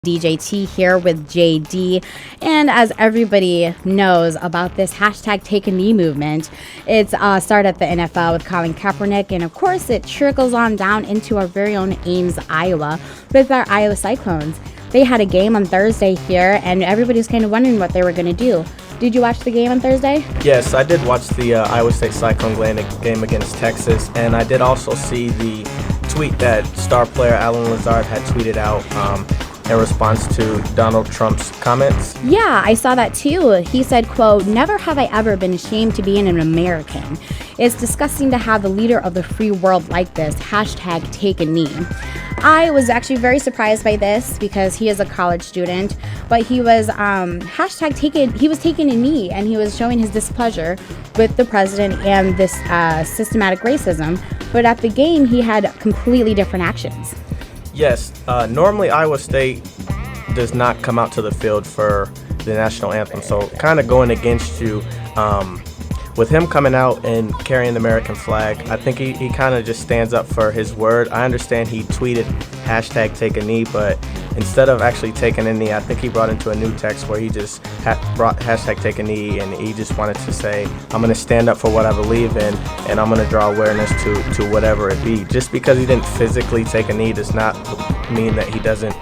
DJT here with JD. And as everybody knows about this hashtag Take a Knee movement, it's started at the NFL with Colin Kaepernick, and of course it trickles on down into our very own Ames, Iowa, with our Iowa Cyclones. They had a game on Thursday here, and everybody's kind of wondering what they were going to do. Did you watch the game on Thursday? Yes, I did watch the Iowa State Cyclone game against Texas, and I did also see the tweet that star player Alan Lazard had tweeted out in response to Donald Trump's comments. Yeah, I saw that too. He said, quote, "Never have I ever been ashamed to be an American. It's disgusting to have the leader of the free world like this. Hashtag take a knee." I was actually very surprised by this because he is a college student, but he was he was taking a knee, and he was showing his displeasure with the president and this systematic racism. But at the game, he had completely different actions. Yes, normally Iowa State does not come out to the field for the national anthem, so kind of going against you. With him coming out and carrying the American flag, I think he kind of just stands up for his word. I understand he tweeted hashtag take a knee, but instead of actually taking a knee, I think he brought into a new text where he just brought hashtag take a knee, and he just wanted to say, I'm going to stand up for what I believe in, and I'm going to draw awareness to whatever it be. Just because he didn't physically take a knee does not mean that he doesn't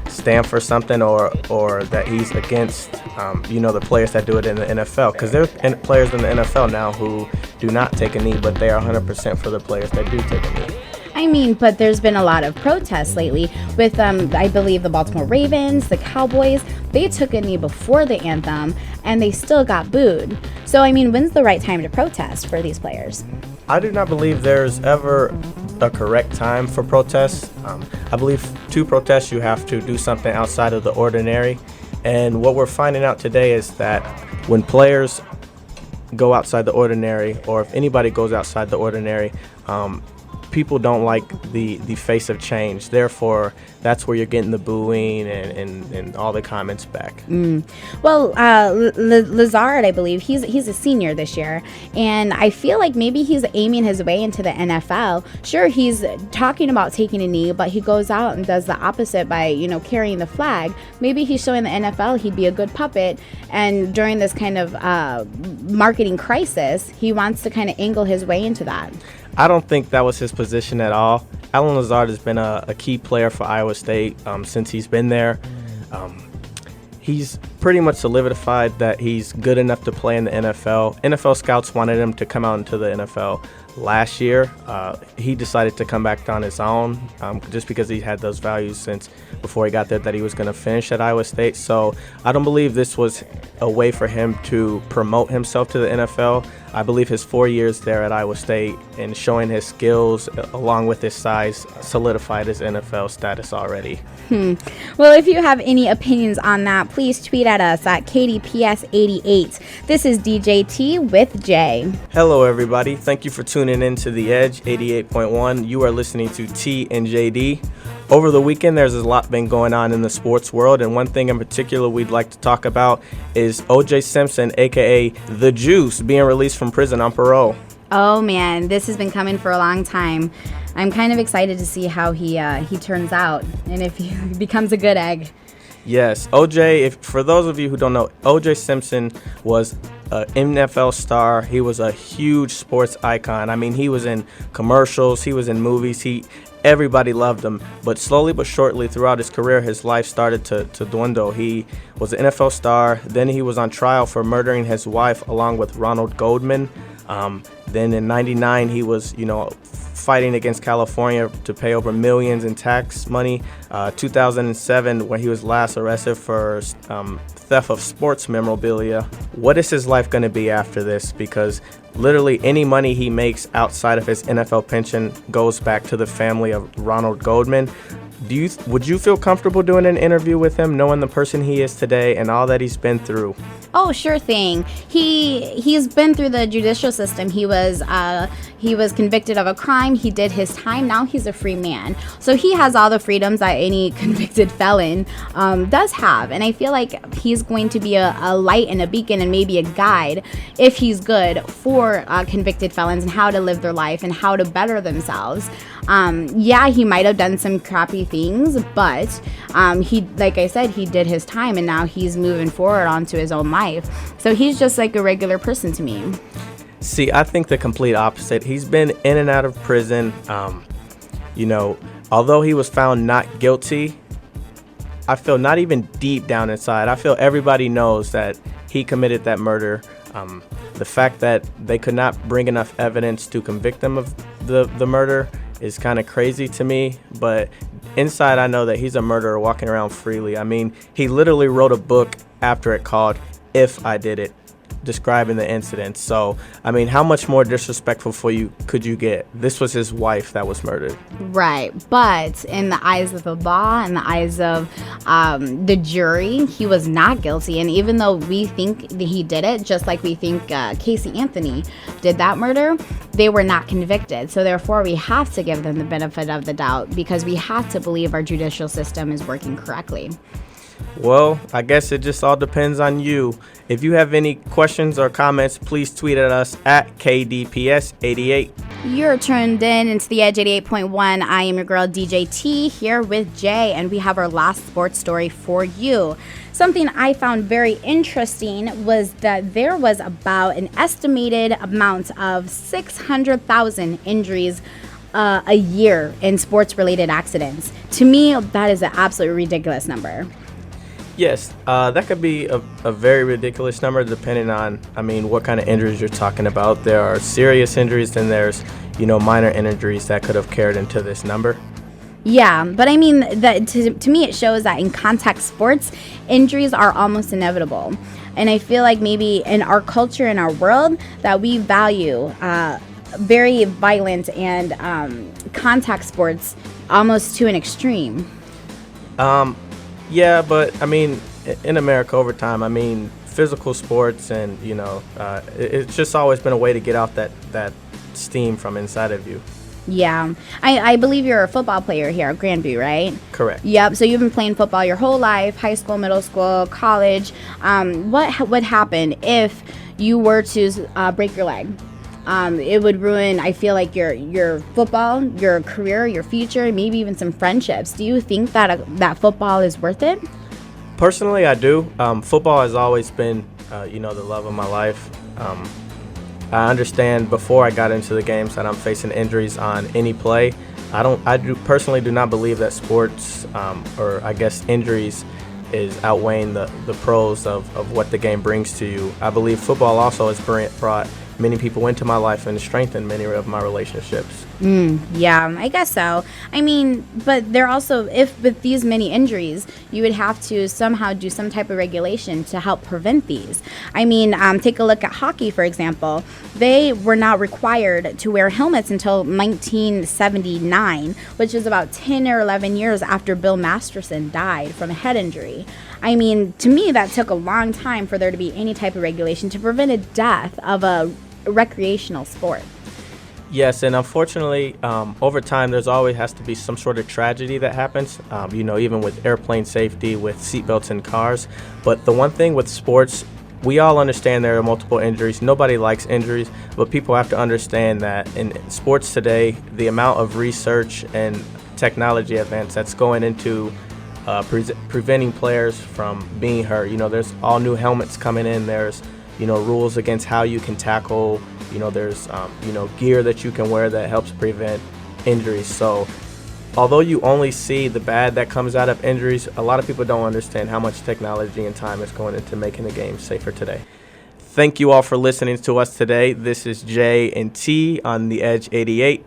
stand for something or that he's against the players that do it in the NFL, because there are players in the NFL now who do not take a knee, but they are 100% for the players that do take a knee. I mean, but there's been a lot of protests lately with, I believe, the Baltimore Ravens, the Cowboys. They took a knee before the anthem, and they still got booed. So, I mean, when's the right time to protest for these players? I do not believe there's ever a correct time for protests. I believe to protest, you have to do something outside of the ordinary. And what we're finding out today is that when players go outside the ordinary, or if anybody goes outside the ordinary, people don't like the face of change. Therefore, that's where you're getting the booing and all the comments back. Well, Lazard, I believe, he's a senior this year, and I feel like maybe he's aiming his way into the NFL. Sure, he's talking about taking a knee, but he goes out and does the opposite by, carrying the flag. Maybe he's showing the NFL he'd be a good puppet, and during this kind of marketing crisis, he wants to kind of angle his way into that. I don't think that was his position at all. Alan Lazard has been a key player for Iowa State since he's been there. He's pretty much solidified that he's good enough to play in the NFL. NFL scouts wanted him to come out into the NFL last year. He decided to come back on his own just because he had those values since before he got there that he was going to finish at Iowa State. So I don't believe this was a way for him to promote himself to the NFL. I believe his 4 years there at Iowa State and showing his skills along with his size solidified his NFL status already. Well, if you have any opinions on that, please tweet at us at KDPS88. This is DJT with Jay. Hello, everybody. Thank you for tuning in to The Edge 88.1. You are listening to T and JD. Over the weekend, there's a lot been going on in the sports world, and one thing in particular we'd like to talk about is O.J. Simpson, a.k.a. The Juice, being released from prison on parole. Oh, man, this has been coming for a long time. I'm kind of excited to see how he turns out and if he becomes a good egg. Yes, O.J., for those of you who don't know, O.J. Simpson was an NFL star. He was a huge sports icon. I mean, he was in commercials, he was in movies, everybody loved him, but slowly but shortly throughout his career, his life started to dwindle. He was an NFL star. Then he was on trial for murdering his wife along with Ronald Goldman. Then in '99, he was, fighting against California to pay over millions in tax money. 2007, when he was last arrested for theft of sports memorabilia. What is his life going to be after this? Because literally any money he makes outside of his NFL pension goes back to the family of Ronald Goldman. Would you feel comfortable doing an interview with him, knowing the person he is today and all that he's been through? Oh, sure thing. He's been through the judicial system. He was convicted of a crime. He did his time. Now he's a free man. So he has all the freedoms that any convicted felon does have. And I feel like he's going to be a light and a beacon and maybe a guide, if he's good, for convicted felons and how to live their life and how to better themselves. Yeah, he might have done some crappy things, but he, like I said, he did his time, and now he's moving forward onto his own life. So he's just like a regular person to me. See, I think the complete opposite. He's been in and out of prison. Although he was found not guilty, I feel not even deep down inside, I feel everybody knows that he committed that murder. The fact that they could not bring enough evidence to convict him of the murder is kind of crazy to me. But inside, I know that he's a murderer walking around freely. I mean, he literally wrote a book after it called If I Did It, describing the incident. So, I mean, how much more disrespectful for you could you get? This was his wife that was murdered. Right. But in the eyes of the law, in the eyes of the jury, he was not guilty. And even though we think that he did it, just like we think Casey Anthony did that murder, they were not convicted. So therefore, we have to give them the benefit of the doubt, because we have to believe our judicial system is working correctly. Well, I guess it just all depends on you. If you have any questions or comments, please tweet at us at KDPS88. You're tuned in into the Edge 88.1. I am your girl DJ T here with Jay, and we have our last sports story for you. Something I found very interesting was that there was about an estimated amount of 600,000 injuries a year in sports-related accidents. To me, that is an absolutely ridiculous number. Yes, that could be a very ridiculous number depending on, what kind of injuries you're talking about. There are serious injuries, then there's, minor injuries that could have carried into this number. Yeah, but I mean, to me, it shows that in contact sports, injuries are almost inevitable. And I feel like maybe in our culture, in our world, that we value very violent and contact sports almost to an extreme. Yeah, but in America over time, physical sports and it's just always been a way to get out that steam from inside of you. Yeah, I believe you're a football player here at Grandview, right? Correct. Yep. So you've been playing football your whole life, high school, middle school, college. What would happen if you were to break your leg? It would ruin, I feel like, your football, your career, your future, maybe even some friendships. Do you think that football is worth it? Personally, I do. Football has always been, the love of my life. I understand before I got into the games that I'm facing injuries on any play. I personally do not believe that sports, or I guess injuries, is outweighing the pros of what the game brings to you. I believe football also has brought many people into my life and strengthened many of my relationships. Yeah, I guess so. But there also, if with these many injuries, you would have to somehow do some type of regulation to help prevent these. Take a look at hockey, for example. They were not required to wear helmets until 1979, which is about 10 or 11 years after Bill Masterson died from a head injury. To me, that took a long time for there to be any type of regulation to prevent a death of a recreational sport. Yes, and unfortunately, over time, there's always has to be some sort of tragedy that happens, even with airplane safety, with seatbelts in cars. But the one thing with sports, we all understand there are multiple injuries. Nobody likes injuries, but people have to understand that in sports today, the amount of research and technology advance that's going into preventing players from being hurt. There's all new helmets coming in. There's rules against how you can tackle. There's gear that you can wear that helps prevent injuries. So although you only see the bad that comes out of injuries, a lot of people don't understand how much technology and time is going into making the game safer today. Thank you all for listening to us today. This is Jay and T on the Edge 88.